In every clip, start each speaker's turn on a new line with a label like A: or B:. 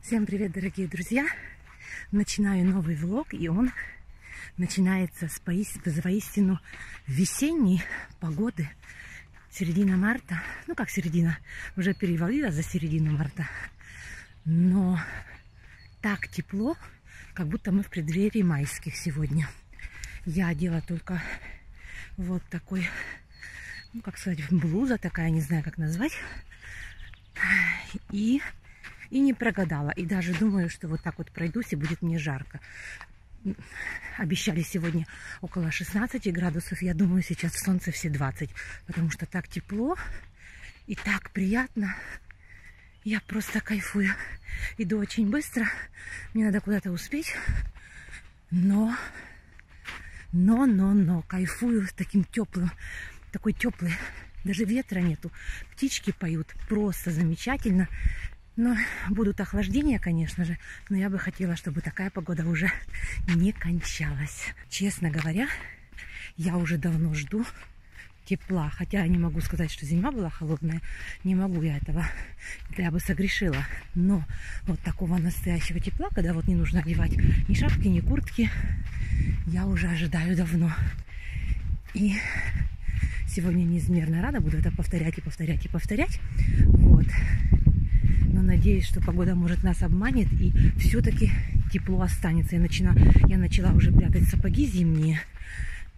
A: Всем привет, дорогие друзья! Начинаю новый влог, и он начинается с воистину весенней погоды. Середина марта, ну как середина, уже перевалила за середину марта, но так тепло, как будто мы в преддверии майских сегодня. Я одела только вот такой, ну как сказать, блуза такая, не знаю как назвать, и не прогадала. И даже думаю, что вот так вот пройдусь, и будет мне жарко. Обещали сегодня около 16 градусов. Я думаю, сейчас в солнце все 20. Потому что так тепло и так приятно. Я просто кайфую. Иду очень быстро. Мне надо куда-то успеть. Но кайфую с таким теплым. Такой теплый. Даже ветра нету. Птички поют. Просто замечательно. Но будут охлаждения, конечно же, но я бы хотела, чтобы такая погода уже не кончалась. Честно говоря, я уже давно жду тепла. Хотя я не могу сказать, что зима была холодная. Не могу я этого. Я бы согрешила. Но вот такого настоящего тепла, когда вот не нужно одевать ни шапки, ни куртки, я уже ожидаю давно. И сегодня неизмерно рада. Буду это повторять и повторять и повторять. Вот. Но надеюсь, что погода, может, нас обманет, и все-таки тепло останется. Я начала уже прятать сапоги зимние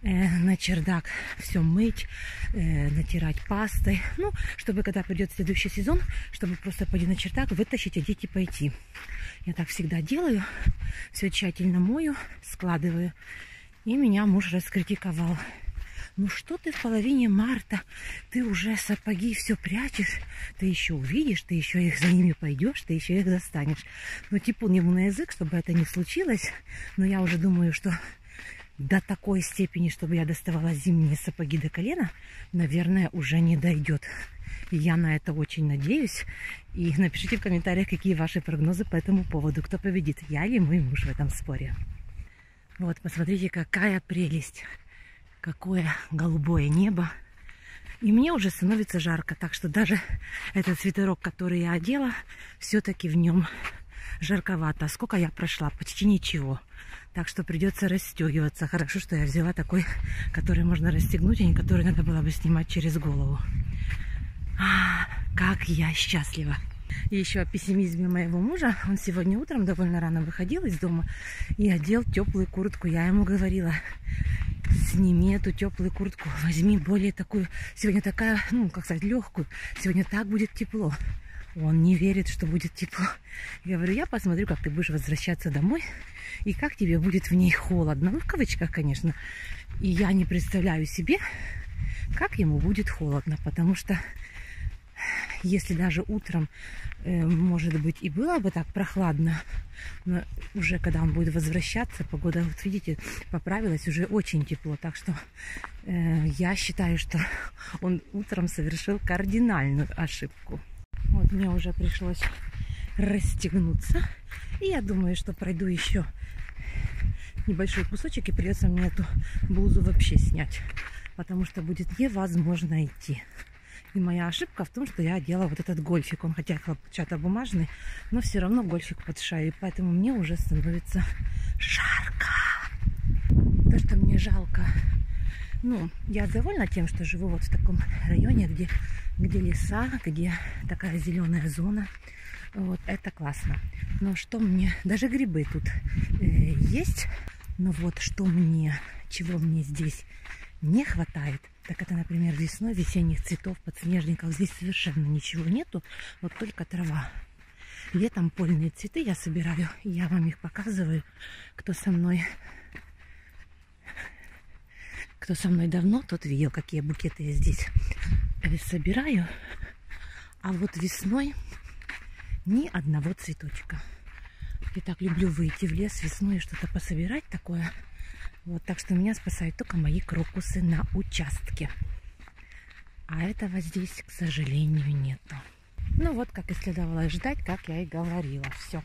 A: на чердак, все мыть, натирать пастой. Ну, чтобы когда придет следующий сезон, чтобы просто пойти на чердак, вытащить, одеть и пойти. Я так всегда делаю, все тщательно мою, складываю. И меня муж раскритиковал. Ну что ты в половине марта, ты уже сапоги все прячешь, ты еще увидишь, ты еще их за ними пойдешь, ты еще их достанешь. Ну типун ему на язык, чтобы это не случилось, но я уже думаю, что до такой степени, чтобы я доставала зимние сапоги до колена, наверное, уже не дойдет. И я на это очень надеюсь. И напишите в комментариях, какие ваши прогнозы по этому поводу. Кто победит, я или мой муж в этом споре. Вот, посмотрите, какая прелесть. Какое голубое небо. И мне уже становится жарко. Так что даже этот свитерок, который я одела, все-таки в нем жарковато. А сколько я прошла? Почти ничего. Так что придется расстегиваться. Хорошо, что я взяла такой, который можно расстегнуть, а не который надо было бы снимать через голову. Как я счастлива. И еще о пессимизме моего мужа. Он сегодня утром довольно рано выходил из дома и одел теплую куртку. Я ему говорила: сними эту теплую куртку, возьми более такую, сегодня такая, ну, как сказать, легкую, сегодня так будет тепло. Он не верит, что будет тепло. Я говорю, я посмотрю, как ты будешь возвращаться домой, и как тебе будет в ней холодно. Ну, в кавычках, конечно. И я не представляю себе, как ему будет холодно, потому что если даже утром, может быть, и было бы так прохладно, но уже когда он будет возвращаться, погода, вот видите, поправилась, уже очень тепло. Так что я считаю, что он утром совершил кардинальную ошибку. Вот мне уже пришлось расстегнуться. И я думаю, что пройду еще небольшой кусочек, и придется мне эту блузу вообще снять, потому что будет невозможно идти. И моя ошибка в том, что я одела вот этот гольфик. Он хотя хлопчатобумажный, но все равно гольфик под шею. И поэтому мне уже становится жарко. То, что мне жалко. Ну, я довольна тем, что живу вот в таком районе, где леса, где такая зеленая зона. Вот, это классно. Но что мне... Даже грибы тут есть. Но вот чего мне здесь не хватает, так это, например, весной весенних цветов, подснежников. Здесь совершенно ничего нету, вот только трава. Летом польные цветы я собираю, и я вам их показываю. Кто со мной давно, тот видел, какие букеты я здесь собираю. А вот весной ни одного цветочка. Я так люблю выйти в лес весной и что-то пособирать такое. Вот, так что меня спасают только мои крокусы на участке. А этого здесь, к сожалению, нету. Ну вот, как и следовало ждать, как я и говорила. Все.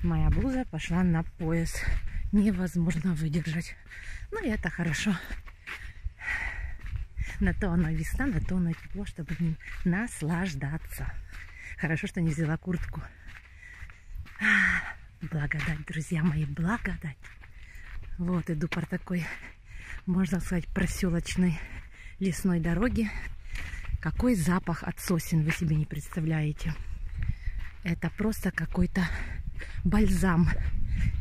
A: Моя блуза пошла на пояс. Невозможно выдержать. Ну и это хорошо. На то оно весна, на то оно тепло, чтобы в ним наслаждаться. Хорошо, что не взяла куртку. Благодать, друзья мои, благодать. Вот иду по такой, можно сказать, проселочной лесной дороге. Какой запах от сосен, вы себе не представляете. Это просто какой-то бальзам.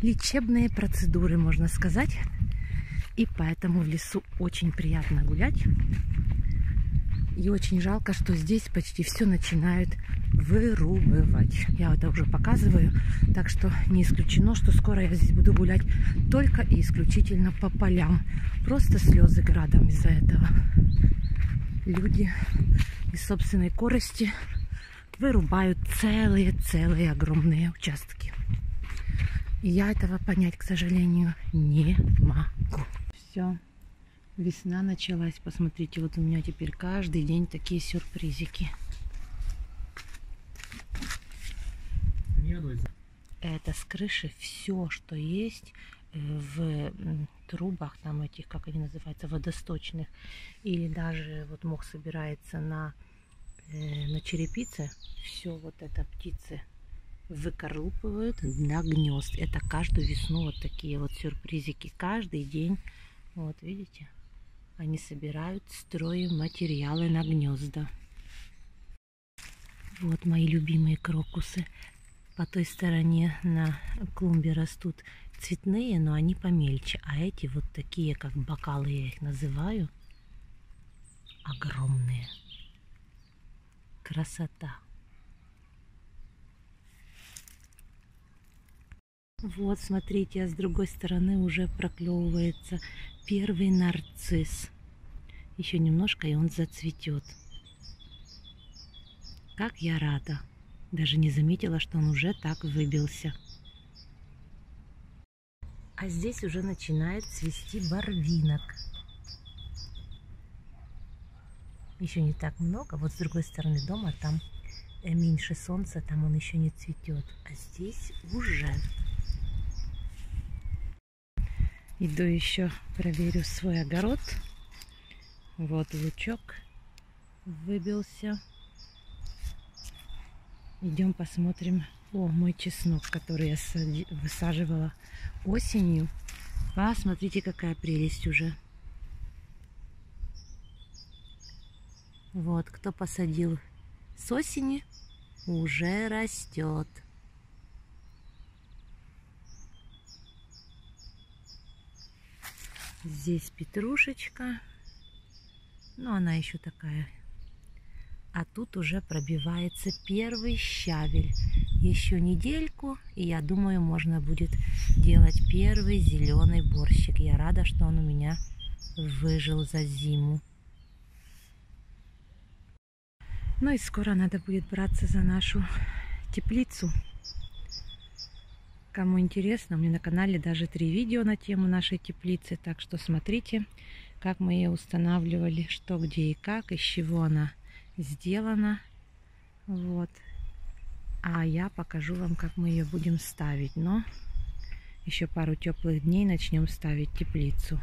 A: Лечебные процедуры, можно сказать. И поэтому в лесу очень приятно гулять. И очень жалко, что здесь почти все начинают вырубывать. Я это уже показываю. Так что не исключено, что скоро я здесь буду гулять только и исключительно по полям. Просто слезы градом из-за этого. Люди из собственной корысти вырубают целые огромные участки. И я этого понять, к сожалению, не могу. Все. Весна началась. Посмотрите, вот у меня теперь каждый день такие сюрпризики. Это с крыши все, что есть в трубах, там этих, как они называются, водосточных. Или даже вот мох собирается на черепице. Все вот это птицы выкорупывают для гнезд. Это каждую весну вот такие вот сюрпризики. Каждый день. Вот видите? Они собирают, строят материалы на гнезда. Вот мои любимые крокусы. По той стороне на клумбе растут цветные, но они помельче. А эти вот такие, как бокалы, я их называю, огромные. Красота. Вот, смотрите, а с другой стороны уже проклевывается первый нарцисс. Еще немножко, и он зацветет. Как я рада. Даже не заметила, что он уже так выбился. А здесь уже начинает цвести барвинок. Еще не так много. Вот с другой стороны дома, там меньше солнца, там он еще не цветет. А здесь уже. Иду еще проверю свой огород. Вот лучок выбился. Идем посмотрим. О, мой чеснок, который я высаживала осенью. Посмотрите, какая прелесть уже. Вот, кто посадил с осени, уже растет. Здесь петрушечка. Но она еще такая. А тут уже пробивается первый щавель. Еще недельку, и я думаю, можно будет делать первый зеленый борщик. Я рада, что он у меня выжил за зиму. Ну и скоро надо будет браться за нашу теплицу. Кому интересно, у меня на канале даже 3 видео на тему нашей теплицы. Так что смотрите, как мы ее устанавливали, что, где и как, из чего она сделана. Вот. А я покажу вам, как мы ее будем ставить. Но еще пару теплых дней начнем ставить теплицу.